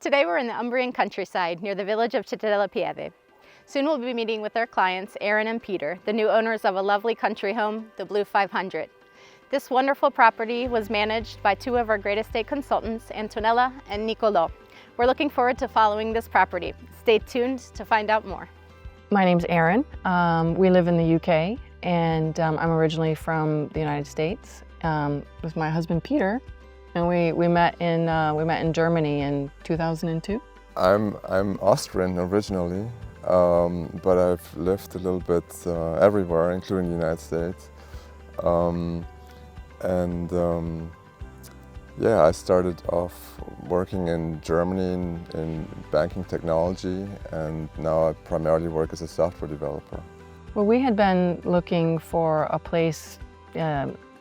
Today we're in the Umbrian countryside near the village of Città della Pieve. Soon we'll be meeting with our clients, Erin and Peter, the new owners of a lovely country home, the Blue 500. This wonderful property was managed by two of our great estate consultants, Antonella and Nicolò. We're looking forward to following this property. Stay tuned to find out more. My name's Erin. We live in the UK, and I'm originally from the United States with my husband Peter, and we met in Germany in 2002. I'm Austrian originally, but I've lived a little bit everywhere, including the United States. Yeah, I started off working in Germany in banking technology, and now I primarily work as a software developer. Well, we had been looking for a place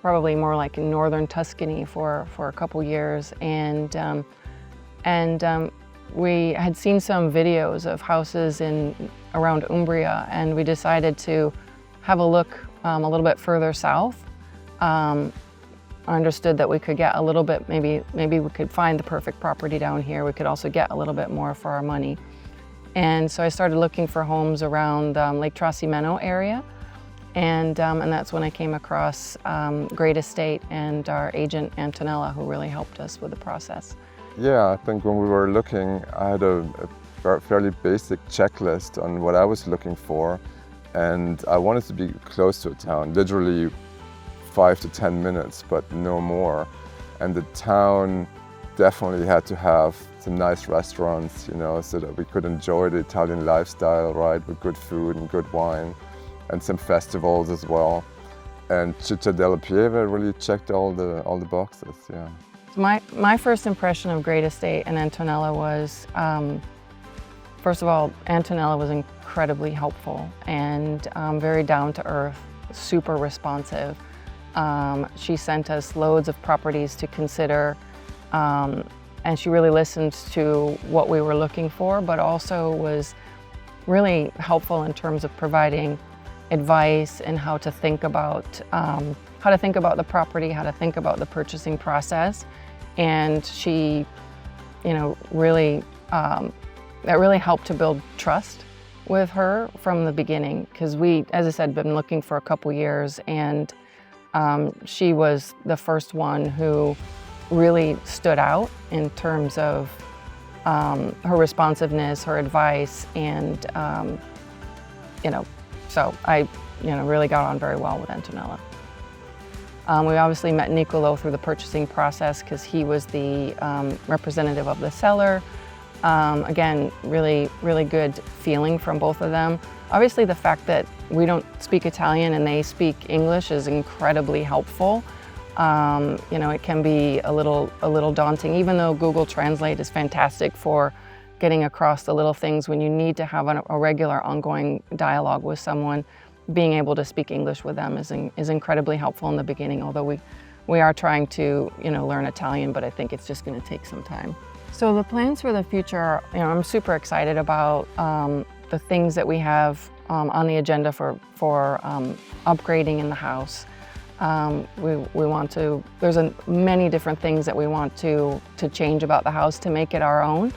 probably more like in northern Tuscany for a couple years, and we had seen some videos of houses around Umbria, and we decided to have a look a little bit further south. I understood that we could get a little bit, maybe we could find the perfect property down here. We could also get a little bit more for our money. And so I started looking for homes around Lake Trasimeno area. And that's when I came across Great Estate and our agent Antonella, who really helped us with the process. Yeah, I think when we were looking, I had a fairly basic checklist on what I was looking for. And I wanted to be close to a town, literally 5 to 10 minutes, but no more. And the town definitely had to have some nice restaurants, you know, so that we could enjoy the Italian lifestyle, right, with good food and good wine, and some festivals as well. And Città della Pieve really checked all the boxes, yeah. My first impression of Great Estate and Antonella was, first of all, Antonella was incredibly helpful and very down to earth, super responsive. She sent us loads of properties to consider, and she really listened to what we were looking for, but also was really helpful in terms of providing advice and how to think about the property, how to think about the purchasing process. And she, you know, really that really helped to build trust with her from the beginning, because we, as I said, been looking for a couple years, and she was the first one who really stood out in terms of her responsiveness, her advice, and you know, so I, you know, really got on very well with Antonella. We obviously met Nicolò through the purchasing process because he was the representative of the seller. Again, really good feeling from both of them. Obviously, the fact that we don't speak Italian and they speak English is incredibly helpful. You know, it can be a little daunting, even though Google Translate is fantastic for getting across the little things. When you need to have a regular ongoing dialogue with someone, being able to speak English with them is incredibly helpful in the beginning, although we are trying to, you know, learn Italian, but I think it's just going to take some time. So the plans for the future are, you know, I'm super excited about the things that we have on the agenda for upgrading in the house. We want to, there's many different things that we want to change about the house to make it our own.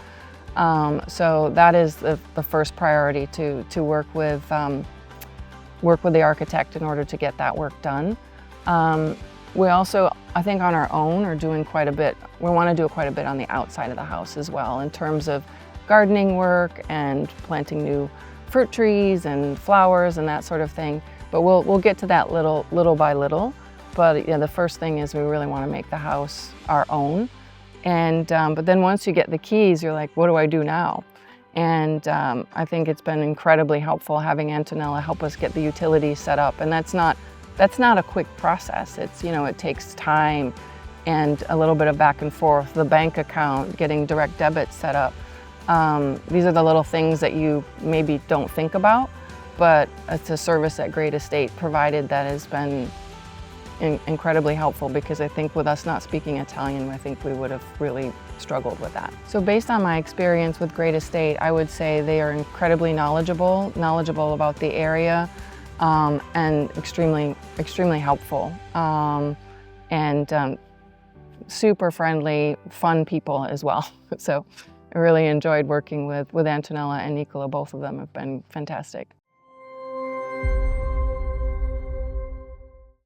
So that is the first priority, to work with the architect in order to get that work done. We also, I think on our own, are doing quite a bit. We want to do quite a bit on the outside of the house as well, in terms of gardening work and planting new fruit trees and flowers and that sort of thing. But we'll get to that little by little. But yeah, the first thing is we really want to make the house our own. And but then once you get the keys, you're like, what do I do now? And I think it's been incredibly helpful having Antonella help us get the utilities set up. And that's not a quick process. It's, you know, it takes time and a little bit of back and forth. The bank account, getting direct debits set up. These are the little things that you maybe don't think about, but it's a service that Great Estate provided that has been incredibly helpful, because I think with us not speaking Italian, I think we would have really struggled with that. So based on my experience with Great Estate, I would say they are incredibly knowledgeable about the area, and extremely helpful, and super friendly, fun people as well. So really enjoyed working with Antonella and Nicolò. Both of them have been fantastic.